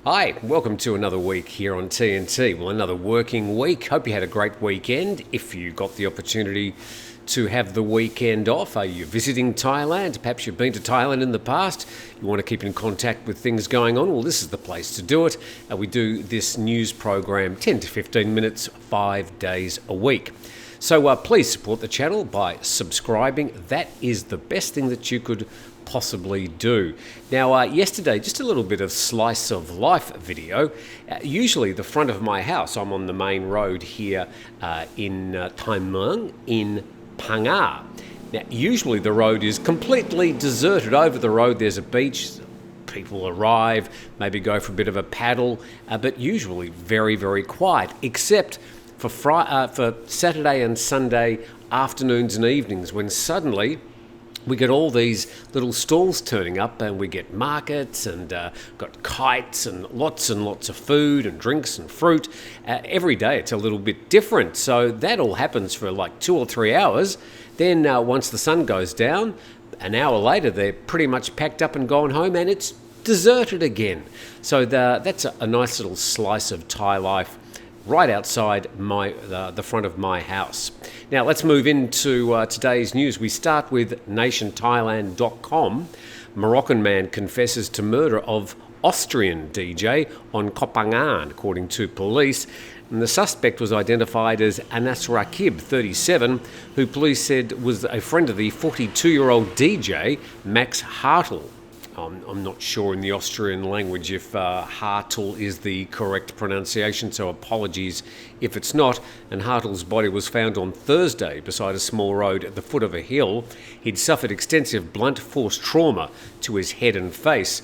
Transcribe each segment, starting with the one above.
Hi, welcome to another week here on TNT. Well, another working week. Hope you had a great weekend. If you got the opportunity to have the weekend off, are you visiting Thailand? Perhaps you've been to Thailand in the past. You want to keep in contact with things going on? Well, this is the place to do it. We do this news program 10 to 15 minutes, 5 days a week. So please support the channel by subscribing. That is the best thing that you could possibly do. Now, yesterday, just a little bit of slice of life video. Usually the front of my house, I'm on the main road here in Chiang Mai in Pha Ngan. Now, usually the road is completely deserted. Over the road there's a beach. People arrive, maybe go for a bit of a paddle, but usually very, very quiet, except for Saturday and Sunday afternoons and evenings, when suddenly we get all these little stalls turning up, and we get markets and got kites and lots of food and drinks and fruit. Every day it's a little bit different. So that all happens for like 2 or 3 hours. Then once the sun goes down, an hour later they're pretty much packed up and gone home, and it's deserted again. So that's a nice little slice of Thai life right outside the front of my house. Now let's move into today's news. We start with nationthailand.com. Moroccan man confesses to murder of Austrian DJ on Koh Pha Ngan, according to police. And the suspect was identified as Anas Rakib, 37, who police said was a friend of the 42-year-old DJ, Max Hartl. I'm not sure in the Austrian language if Hartl is the correct pronunciation, so apologies if it's not. And Hartl's body was found on Thursday beside a small road at the foot of a hill. He'd suffered extensive blunt force trauma to his head and face.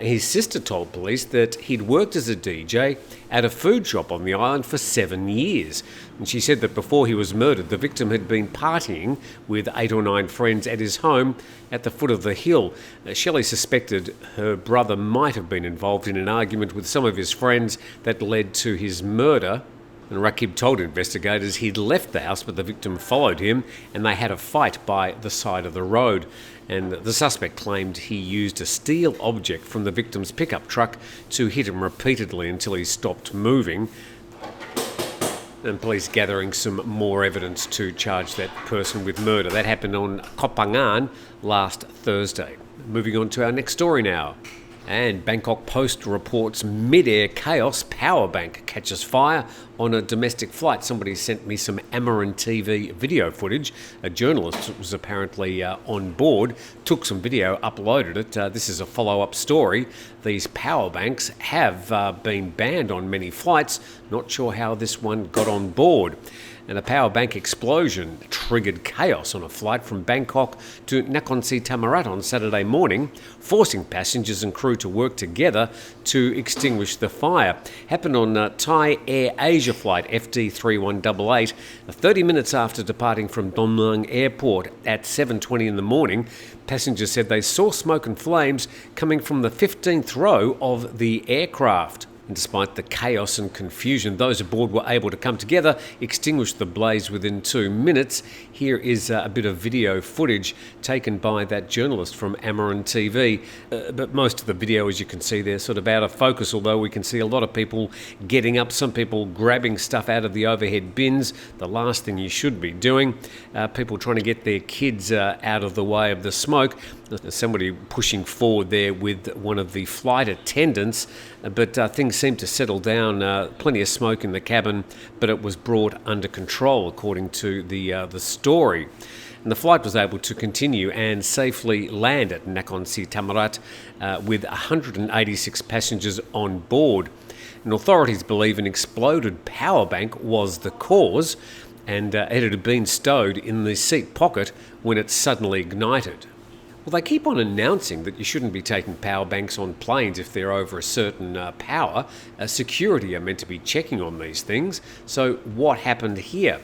His sister told police that he'd worked as a DJ at a food shop on the island for 7 years. And she said that before he was murdered, the victim had been partying with 8 or 9 friends at his home at the foot of the hill. Shelley suspected her brother might have been involved in an argument with some of his friends that led to his murder. And Rakib told investigators he'd left the house, but the victim followed him and they had a fight by the side of the road. And the suspect claimed he used a steel object from the victim's pickup truck to hit him repeatedly until he stopped moving. And police gathering some more evidence to charge that person with murder. That happened on Koh Pha Ngan last Thursday. Moving on to our next story now. And Bangkok Post reports mid-air chaos, power bank catches fire on a domestic flight. Somebody sent me some Amaran TV video footage. A journalist was apparently on board, took some video, uploaded it. This is a follow-up story. These power banks have been banned on many flights. Not sure how this one got on board. And a power bank explosion triggered chaos on a flight from Bangkok to Nakhon Si Thammarat on Saturday morning, forcing passengers and crew to work together to extinguish the fire. Happened on Thai Air Asia flight FD3188, 30 minutes after departing from Don Mueang Airport at 7:20 in the morning. Passengers said they saw smoke and flames coming from the 15th row of the aircraft. And despite the chaos and confusion, those aboard were able to come together, extinguish the blaze within 2 minutes. Here is a bit of video footage taken by that journalist from Amaran TV. But most of the video, as you can see, they're sort of out of focus, although we can see a lot of people getting up, some people grabbing stuff out of the overhead bins, the last thing you should be doing. People trying to get their kids out of the way of the smoke. There's somebody pushing forward there with one of the flight attendants, but things seemed to settle down. Plenty of smoke in the cabin, but it was brought under control, according to the story. And the flight was able to continue and safely land at Nakhon Si Thammarat with 186 passengers on board. And authorities believe an exploded power bank was the cause, and it had been stowed in the seat pocket when it suddenly ignited. Well, they keep on announcing that you shouldn't be taking power banks on planes if they're over a certain power. Security are meant to be checking on these things. So what happened here?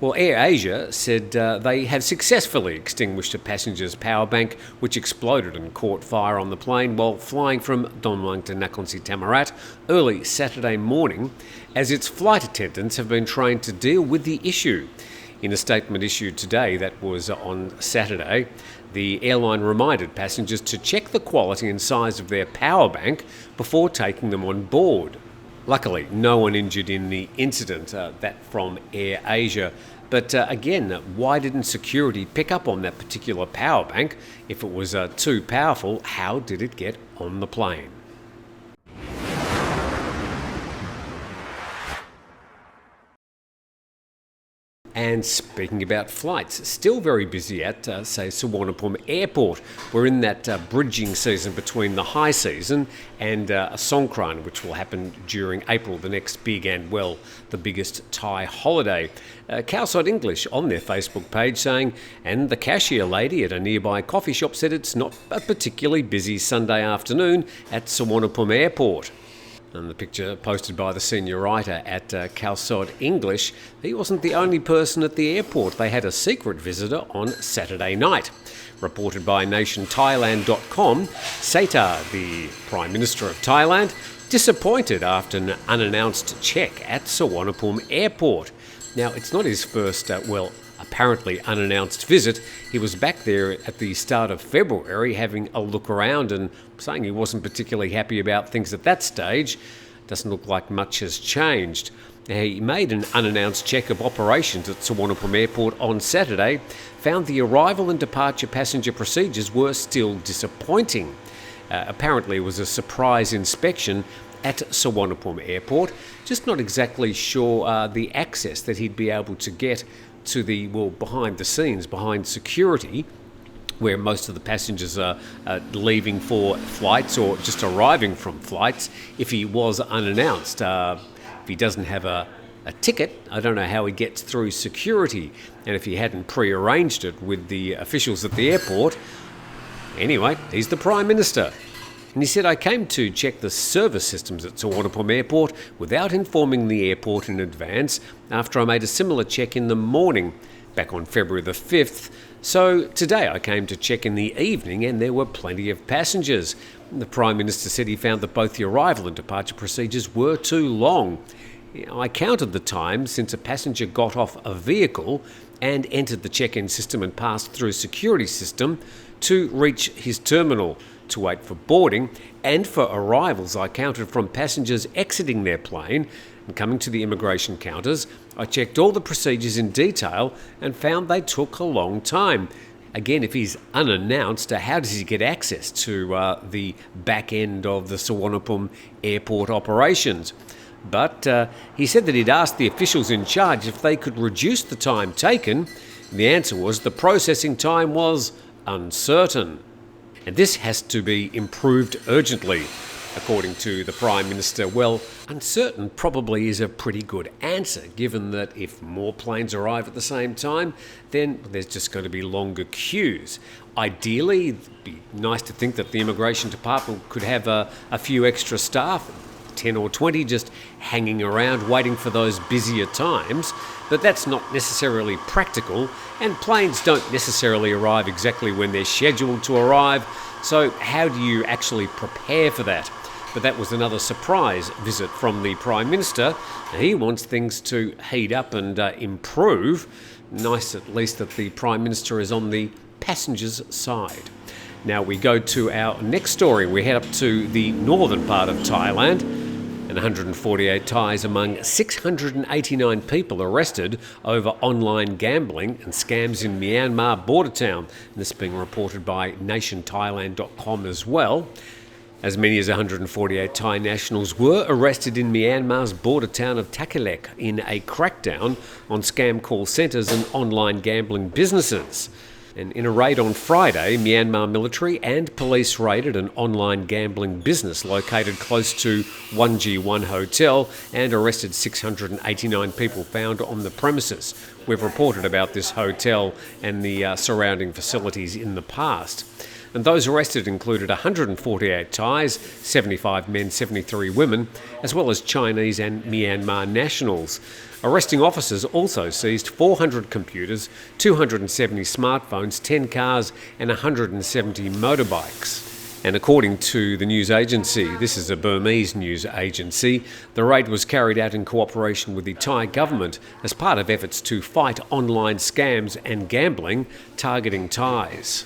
Well, AirAsia said they had successfully extinguished a passenger's power bank, which exploded and caught fire on the plane while flying from Don Mueang to Nakhon Si Thammarat early Saturday morning, as its flight attendants have been trained to deal with the issue. In a statement issued today, that was on Saturday, the airline reminded passengers to check the quality and size of their power bank before taking them on board. Luckily, no one injured in the incident, that from Air Asia. But again, why didn't security pick up on that particular power bank? If it was too powerful, how did it get on the plane? And speaking about flights, still very busy at, say, Suvarnabhumi Airport. We're in that bridging season between the high season and Songkran, which will happen during April, the next big and, well, the biggest Thai holiday. Khalsat English on their Facebook page saying, and the cashier lady at a nearby coffee shop said it's not a particularly busy Sunday afternoon at Suvarnabhumi Airport. And the picture posted by the senior writer at Khalsat English, he wasn't the only person at the airport. They had a secret visitor on Saturday night. Reported by nationthailand.com, Srettha, the Prime Minister of Thailand, disappointed after an unannounced check at Suvarnabhumi Airport. Now, it's not his first, apparently unannounced visit. He was back there at the start of February having a look around and saying he wasn't particularly happy about things at that stage. Doesn't look like much has changed. Now, he made an unannounced check of operations at Suvarnabhumi Airport on Saturday, found the arrival and departure passenger procedures were still disappointing. Apparently it was a surprise inspection at Suvarnabhumi Airport, just not exactly sure the access that he'd be able to get to the, behind the scenes, behind security, where most of the passengers are leaving for flights or just arriving from flights, if he was unannounced. If he doesn't have a ticket, I don't know how he gets through security, and if he hadn't pre-arranged it with the officials at the airport. Anyway, he's the Prime Minister. And he said, I came to check the service systems at Suvarnabhumi Airport without informing the airport in advance after I made a similar check in the morning back on February the 5th. So today I came to check in the evening and there were plenty of passengers. The Prime Minister said he found that both the arrival and departure procedures were too long. I counted the time since a passenger got off a vehicle and entered the check-in system and passed through security system to reach his terminal to wait for boarding, and for arrivals I counted from passengers exiting their plane and coming to the immigration counters. I checked all the procedures in detail and found they took a long time. Again, if he's unannounced, how does he get access to the back end of the Suvarnabhumi Airport operations? But he said that he'd asked the officials in charge if they could reduce the time taken. The answer was the processing time was uncertain. And this has to be improved urgently, according to the Prime Minister. Well, uncertain probably is a pretty good answer, given that if more planes arrive at the same time, then there's just going to be longer queues. Ideally, it'd be nice to think that the Immigration Department could have a few extra staff, 10 or 20, just hanging around waiting for those busier times, but that's not necessarily practical, and planes don't necessarily arrive exactly when they're scheduled to arrive, so how do you actually prepare for that? But that was another surprise visit from the Prime Minister. He wants things to heat up and improve. Nice at least that the Prime Minister is on the passengers' side. Now we go to our next story. We head up to the northern part of Thailand. And 148 Thais among 689 people arrested over online gambling and scams in Myanmar border town. And this being reported by nationthailand.com as well. As many as 148 Thai nationals were arrested in Myanmar's border town of Takilek in a crackdown on scam call centres and online gambling businesses. And in a raid on Friday, Myanmar military and police raided an online gambling business located close to 1G1 Hotel and arrested 689 people found on the premises. We've reported about this hotel and the surrounding facilities in the past. And those arrested included 148 Thais, 75 men, 73 women, as well as Chinese and Myanmar nationals. Arresting officers also seized 400 computers, 270 smartphones, 10 cars and 170 motorbikes. And according to the news agency, this is a Burmese news agency, the raid was carried out in cooperation with the Thai government as part of efforts to fight online scams and gambling targeting Thais.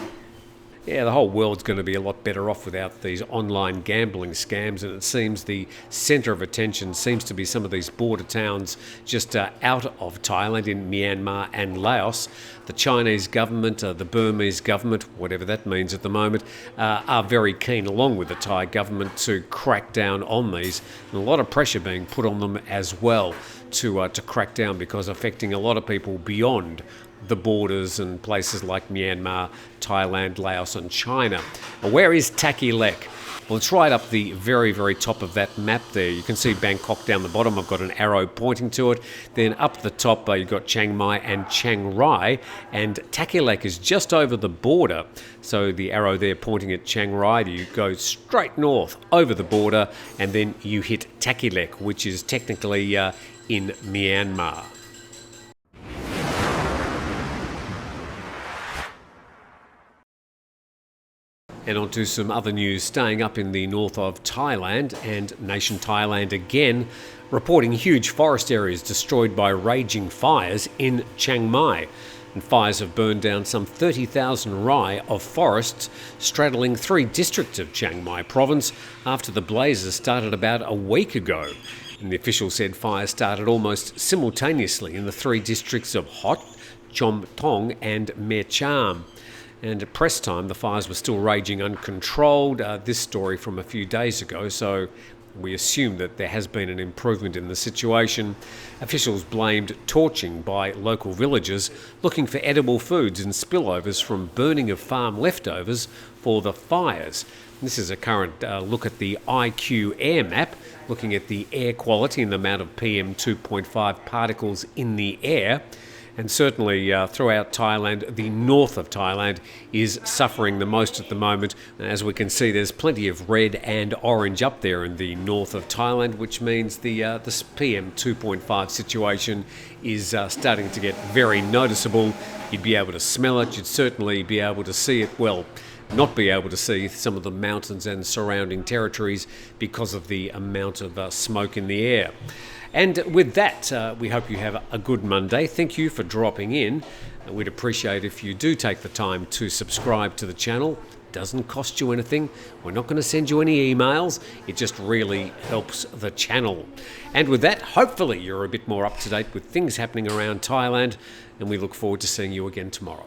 Yeah, the whole world's going to be a lot better off without these online gambling scams, and it seems the centre of attention seems to be some of these border towns just out of Thailand in Myanmar and Laos. The Chinese government, the Burmese government, whatever that means at the moment, are very keen, along with the Thai government, to crack down on these. And a lot of pressure being put on them as well to crack down, because affecting a lot of people beyond the borders and places like Myanmar, Thailand, Laos and China. Well, where is Taki Lek? Well, it's right up the very, very top of that map there. You can see Bangkok down the bottom. I've got an arrow pointing to it. Then up the top, you've got Chiang Mai and Chiang Rai. And Taki Lek is just over the border. So the arrow there pointing at Chiang Rai, you go straight north over the border, and then you hit Taki Lek, which is technically in Myanmar. And on to some other news, staying up in the north of Thailand, and nation Thailand again, reporting huge forest areas destroyed by raging fires in Chiang Mai. And fires have burned down some 30,000 rai of forests straddling 3 districts of Chiang Mai province after the blazes started about a week ago. And the official said fires started almost simultaneously in the 3 districts of Hot, Chom Thong and Mea Cham. And at press time, the fires were still raging uncontrolled. This story from a few days ago, so we assume that there has been an improvement in the situation. Officials blamed torching by local villagers looking for edible foods and spillovers from burning of farm leftovers for the fires. This is a current look at the IQ air map, looking at the air quality and the amount of PM 2.5 particles in the air. And certainly throughout Thailand, the north of Thailand is suffering the most at the moment. As we can see, there's plenty of red and orange up there in the north of Thailand, which means this PM 2.5 situation is starting to get very noticeable. You'd be able to smell it. You'd certainly be able to see it. Well, not be able to see some of the mountains and surrounding territories because of the amount of smoke in the air. And with that, we hope you have a good Monday. Thank you for dropping in. We'd appreciate if you do take the time to subscribe to the channel. It doesn't cost you anything. We're not going to send you any emails. It just really helps the channel. And with that, hopefully you're a bit more up to date with things happening around Thailand, and we look forward to seeing you again tomorrow.